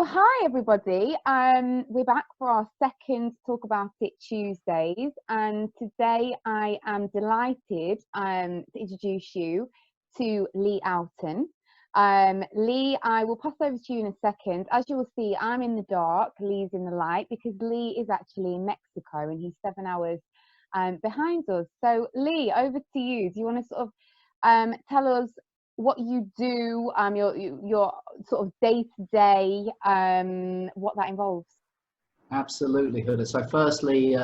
So hi everybody, we're back for our second Talk About It Tuesdays, and today I am delighted to introduce you to Lee Oughton. Lee, I will pass over to you in a second. As you will see, I'm in the dark, Lee's in the light, because Lee is actually in Mexico and he's 7 hours behind us. So Lee, over to you. Do you want to sort of tell us what you do, your sort of day-to-day, what that involves? Absolutely, Huda. So firstly,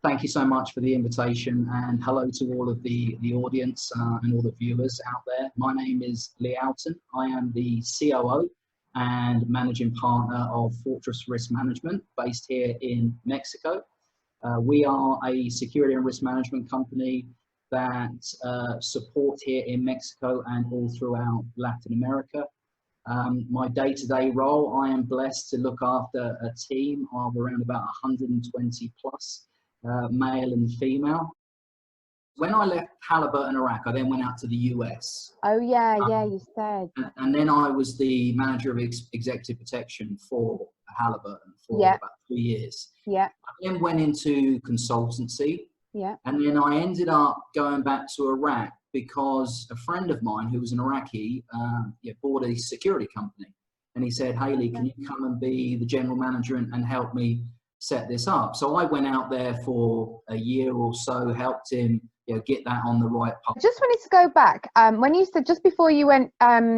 thank you so much for the invitation, and hello to all of the audience and all the viewers out there. My name is Lee Oughton. I am the COO and managing partner of Fortress Risk Management based here in Mexico. We are a security and risk management company that support here in Mexico and all throughout Latin America. My day-to-day role, I am blessed to look after a team of around about 120 plus, male and female. When I left Halliburton, Iraq, I then went out to the US. Oh yeah, you said. And then I was the manager of executive protection for Halliburton for about 3 years. Yeah. I then went into consultancy. Yeah. And then I ended up going back to Iraq because a friend of mine who was an Iraqi bought a security company. And he said, "Hey Lee, can you come and be the general manager and help me set this up?" So I went out there for a year or so, helped him get that on the right path. Just wanted to go back. When you said just before you went,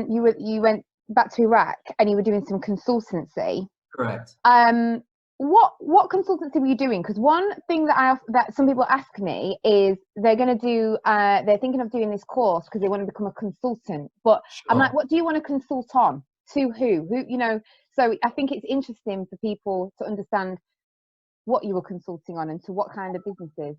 you went back to Iraq and you were doing some consultancy. Correct. What consultancy were you doing? Because one thing that some people ask me is they're thinking of doing this course because they want to become a consultant. But sure. I'm like, what do you want to consult on? To who? So I think it's interesting for people to understand what you were consulting on and to what kind of businesses.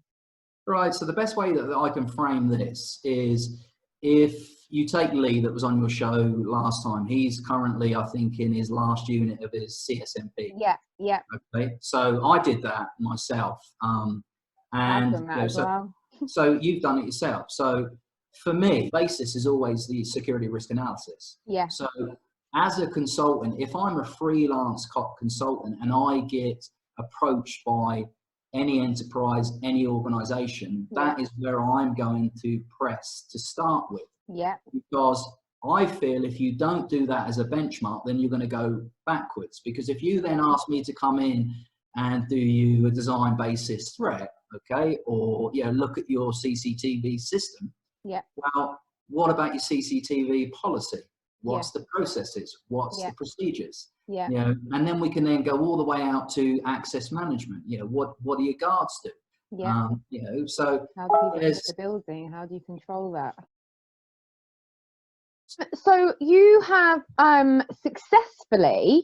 Right. So the best way that I can frame this is, if you take Lee that was on your show last time, he's currently, I think, in his last unit of his CSMP. Yeah. Okay. So I did that myself. I've done that as well. So you've done it yourself. So for me, basis is always the security risk analysis. Yeah. So as a consultant, if I'm a freelance consultant and I get approached by any enterprise, any organization, that is where I'm going to press to start with. Yeah. Because I feel if you don't do that as a benchmark, then you're going to go backwards. Because if you then ask me to come in and do you a design basis threat, okay, or look at your CCTV system. Yeah. Well, what about your CCTV policy? What's the processes? What's the procedures? Yeah. And then we can then go all the way out to access management. What do your guards do? Yeah. So how do you get the building? How do you control that? So you have successfully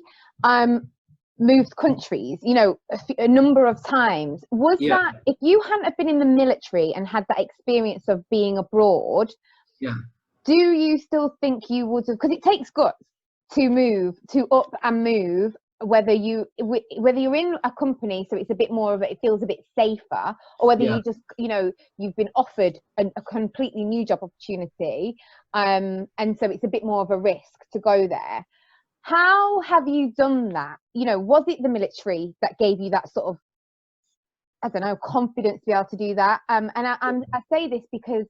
moved countries, a number of times. Was that, if you hadn't have been in the military and had that experience of being abroad? Yeah. Do you still think you would have, because it takes guts to move, to up and move, whether you're in a company, so it's a bit more of it feels a bit safer, or whether you just, you've been offered a completely new job opportunity, and so it's a bit more of a risk to go there. How have you done that? Was it the military that gave you that sort of, I don't know, confidence to be able to do that? And I say this because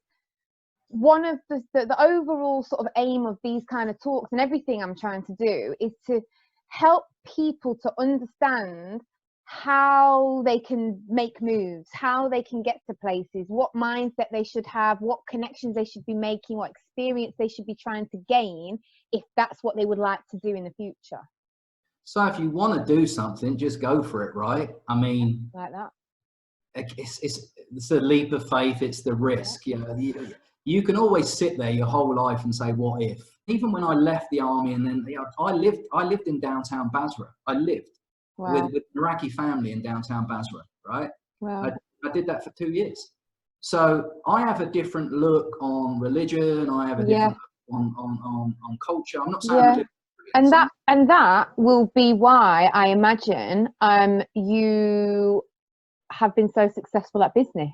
one of the overall sort of aim of these kind of talks and everything I'm trying to do is to help people to understand how they can make moves, how they can get to places, what mindset they should have, what connections they should be making, what experience they should be trying to gain if that's what they would like to do in the future. So if you want to do something, just go for it, right? I mean, like that. It's a leap of faith. It's the risk. You can always sit there your whole life and say, what if? Even when I left the army, and then I lived in downtown Basra. I lived with an Iraqi family in downtown Basra, right? Wow. I did that for 2 years. So I have a different look on religion. I have a different look on culture. I'm not saying religion. And that will be why I imagine you have been so successful at business.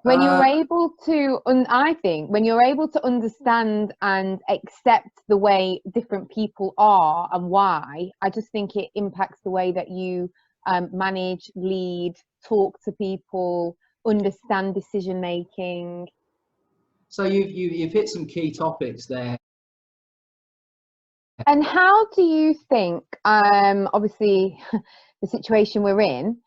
When you're able to, I think, when you're able to understand and accept the way different people are and why, I just think it impacts the way that you manage, lead, talk to people, understand decision making. So you've hit some key topics there. And how do you think, obviously, the situation we're in,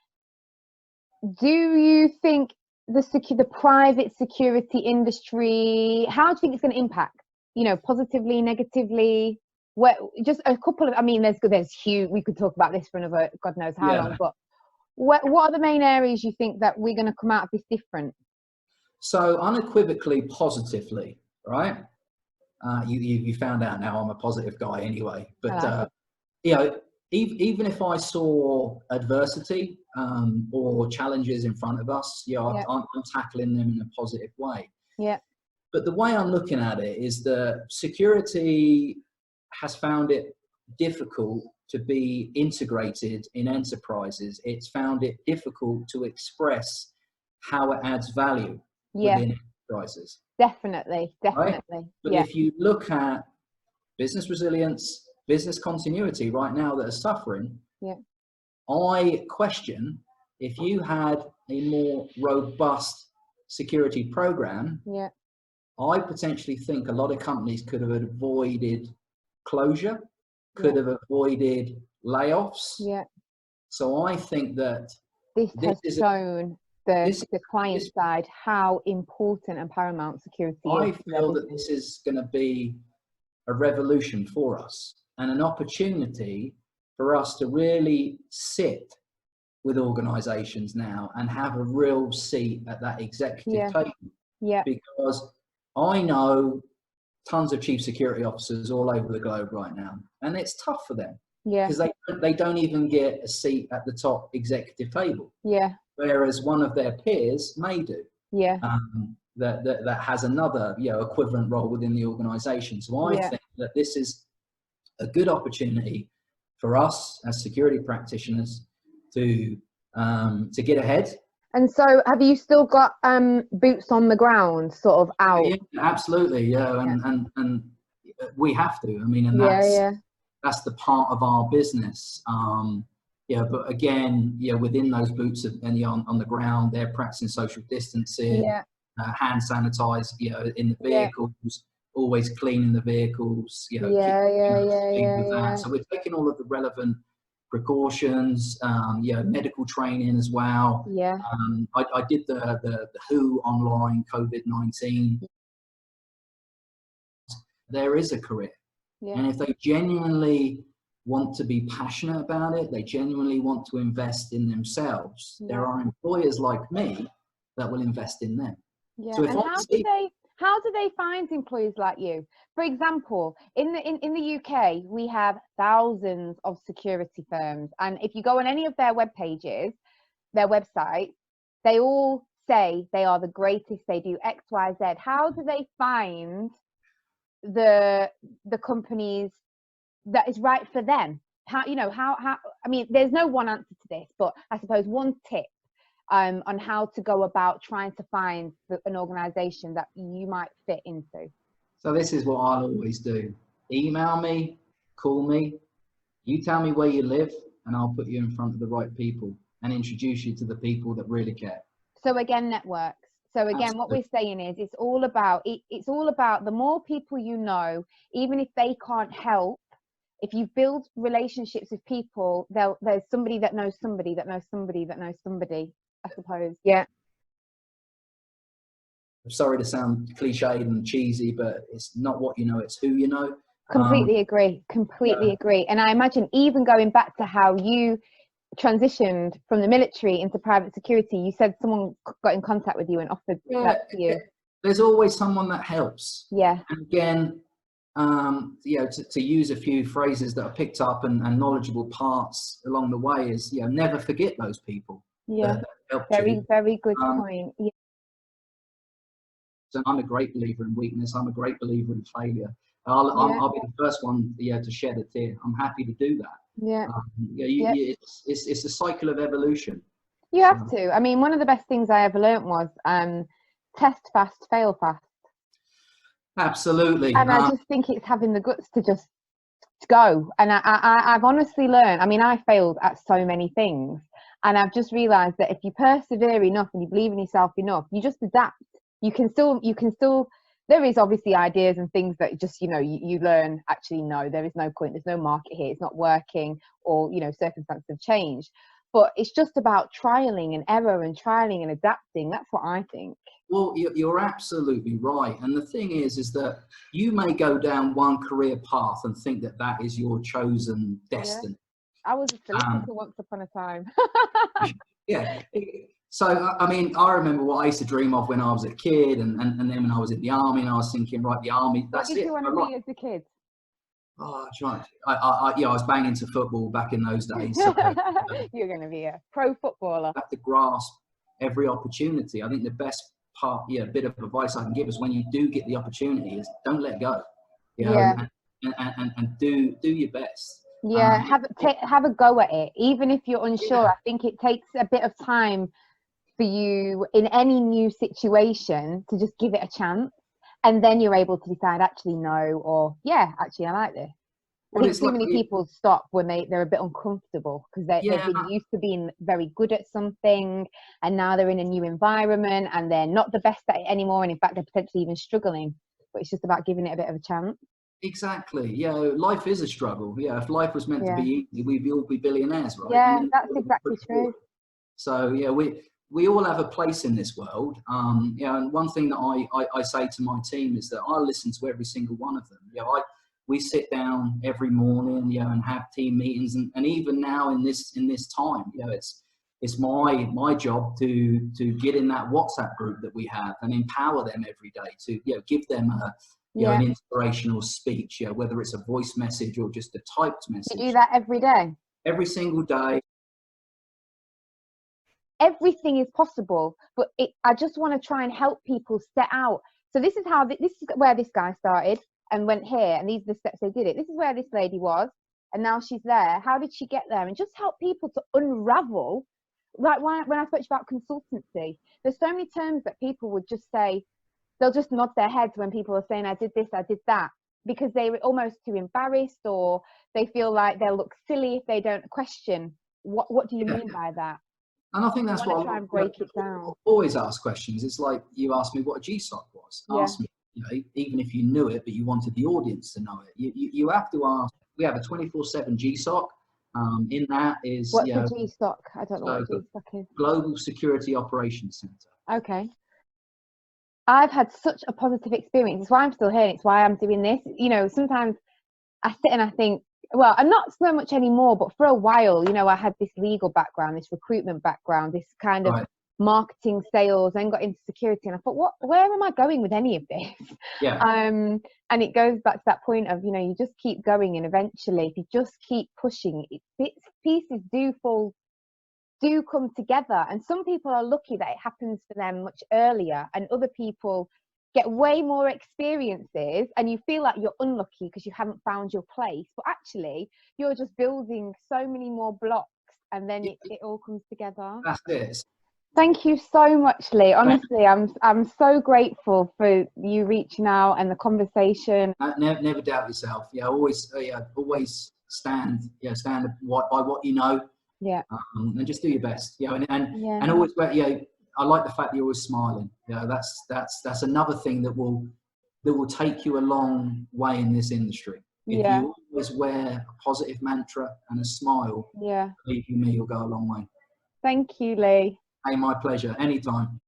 do you think the private security industry, how do you think it's going to impact, you know, positively, negatively? Just a couple of, I mean, there's huge, we could talk about this for another God knows how long, but what are the main areas you think that we're going to come out of this different? So unequivocally positively, right? You found out now I'm a positive guy anyway, but you know, even if I saw adversity or challenges in front of us, I'm tackling them in a positive way. Yeah. But the way I'm looking at it is that security has found it difficult to be integrated in enterprises. It's found it difficult to express how it adds value within enterprises. Definitely. Right? But if you look at business resilience, business continuity right now that are suffering, I question if you had a more robust security program, I potentially think a lot of companies could have avoided closure, could have avoided layoffs. So I think that this has shown the client side how important and paramount security is. I feel that this is going to be a revolution for us and an opportunity for us to really sit with organizations now and have a real seat at that executive table. Because I know tons of chief security officers all over the globe right now, and it's tough for them because they don't even get a seat at the top executive table. Whereas one of their peers may do. That has another equivalent role within the organization. So I think that this is a good opportunity for us as security practitioners to get ahead. And so have you still got boots on the ground sort of out? Yeah, absolutely. And we have to. I mean, and that's the part of our business. But again, within those boots and on the ground, they're practicing social distancing, hand sanitize, in the vehicles, always cleaning the vehicles, So we're taking all of the relevant precautions, medical training as well. I did the WHO online COVID-19. There is a career, and if they genuinely want to be passionate about it, they genuinely want to invest in themselves, there are employers like me that will invest in them. So and how do they find employees like you? For example, in the UK, we have thousands of security firms, and if you go on any of their web pages, their websites, they all say they are the greatest, they do X, Y, Z. How do they find the companies that is right for them? How I mean, there's no one answer to this, but I suppose one tip on how to go about trying to find an organization that you might fit into. So this is what I'll always do. Email me, call me, you tell me where you live, and I'll put you in front of the right people and introduce you to the people that really care. So again, networks. So again, Absolutely. What we're saying is it's all about the more people you know, even if they can't help, if you build relationships with people, there's somebody that knows somebody that knows somebody that knows somebody, I suppose. I'm sorry to sound cliched and cheesy, but it's not what you know, it's who you know. Completely agree. And I imagine even going back to how you transitioned from the military into private security, you said someone got in contact with you and offered that to you. There's always someone that helps. And again, to use a few phrases that are picked up and knowledgeable parts along the way is, never forget those people. Very good point. So I'm a great believer in weakness. I'm a great believer in failure. I'll be the first one to shed a tear. I'm happy to do that. It's a cycle of evolution. You have to. I mean, one of the best things I ever learned was test fast, fail fast. Absolutely. And I just think it's having the guts to just go. And I've honestly learned, I mean, I failed at so many things, and I've just realized that if you persevere enough and you believe in yourself enough, you just adapt. You can still, there is obviously ideas and things that just, you know, you learn, actually, no, there is no point, there's no market here, it's not working, or, you know, circumstances have changed. But it's just about trialing and error and trialing and adapting. That's what I think. Well, you're absolutely right. And the thing is that you may go down one career path and think that that is your chosen destiny. Yeah. I was a solicitor once upon a time. Yeah. So, I mean, I remember what I used to dream of when I was a kid, and then when I was in the army, and I was thinking, right, the army, that's it. What did you want to be as a kid? Oh, I was banging to football back in those days. So, you're going to be a pro footballer. You have to grasp every opportunity. I think the best part, bit of advice I can give is when you do get the opportunity is don't let go. You know, and do your best. Yeah, have a go at it, even if you're unsure. Yeah. I think it takes a bit of time for you in any new situation to just give it a chance, and then you're able to decide, actually no, or yeah, actually I like this. I think too many people stop when they're a bit uncomfortable because they've been used to being very good at something, and now they're in a new environment and they're not the best at it anymore, and in fact they're potentially even struggling. But it's just about giving it a bit of a chance. Exactly. Yeah, life is a struggle. Yeah, if life was meant to be easy, we'd all be billionaires, right? Yeah, that's exactly true. So yeah, we all have a place in this world. And one thing that I say to my team is that I listen to every single one of them. We sit down every morning, and have team meetings, and even now in this time, it's my job to get in that WhatsApp group that we have and empower them every day to give them an inspirational speech, whether it's a voice message or just a typed message. You do that every day? Every single day. Everything is possible, but I just want to try and help people set out. So this is where this guy started and went here, and these are the steps they did it. This is where this lady was, and now she's there. How did she get there? And just help people to unravel. Like when I spoke about consultancy, there's so many terms that people would just say, they'll just nod their heads when people are saying, I did this, I did that, because they're almost too embarrassed, or they feel like they'll look silly if they don't question, what do you mean by that? And I think that's what I try and break it down. Always ask questions. It's like you asked me what a GSOC was. Ask me, even if you knew it, but you wanted the audience to know it. You have to ask. We have a 24/7 GSOC. In that is what's a GSOC? I don't know what GSOC is. Global Security Operations Center. Okay. I've had such a positive experience. It's why I'm still here. And it's why I'm doing this. Sometimes I sit and I think, well, I'm not so much anymore, but for a while, I had this legal background, this recruitment background, this kind of marketing, sales, then got into security, and I thought, where am I going with any of this? Yeah. And it goes back to that point of, you just keep going, and eventually, if you just keep pushing, pieces do come together. And some people are lucky that it happens for them much earlier, and other people get way more experiences, and you feel like you're unlucky because you haven't found your place, but actually you're just building so many more blocks, and then it all comes together. That's it. Thank you so much, Lee. Honestly, I'm so grateful for you reaching out and the conversation. Never doubt yourself. Always stand by what you know. Yeah. And just do your best. And always I like the fact that you're always smiling. That's another thing that will take you a long way in this industry. If you always wear a positive mantra and a smile, believe you me, you'll go a long way. Thank you, Lee. Hey, my pleasure. Anytime.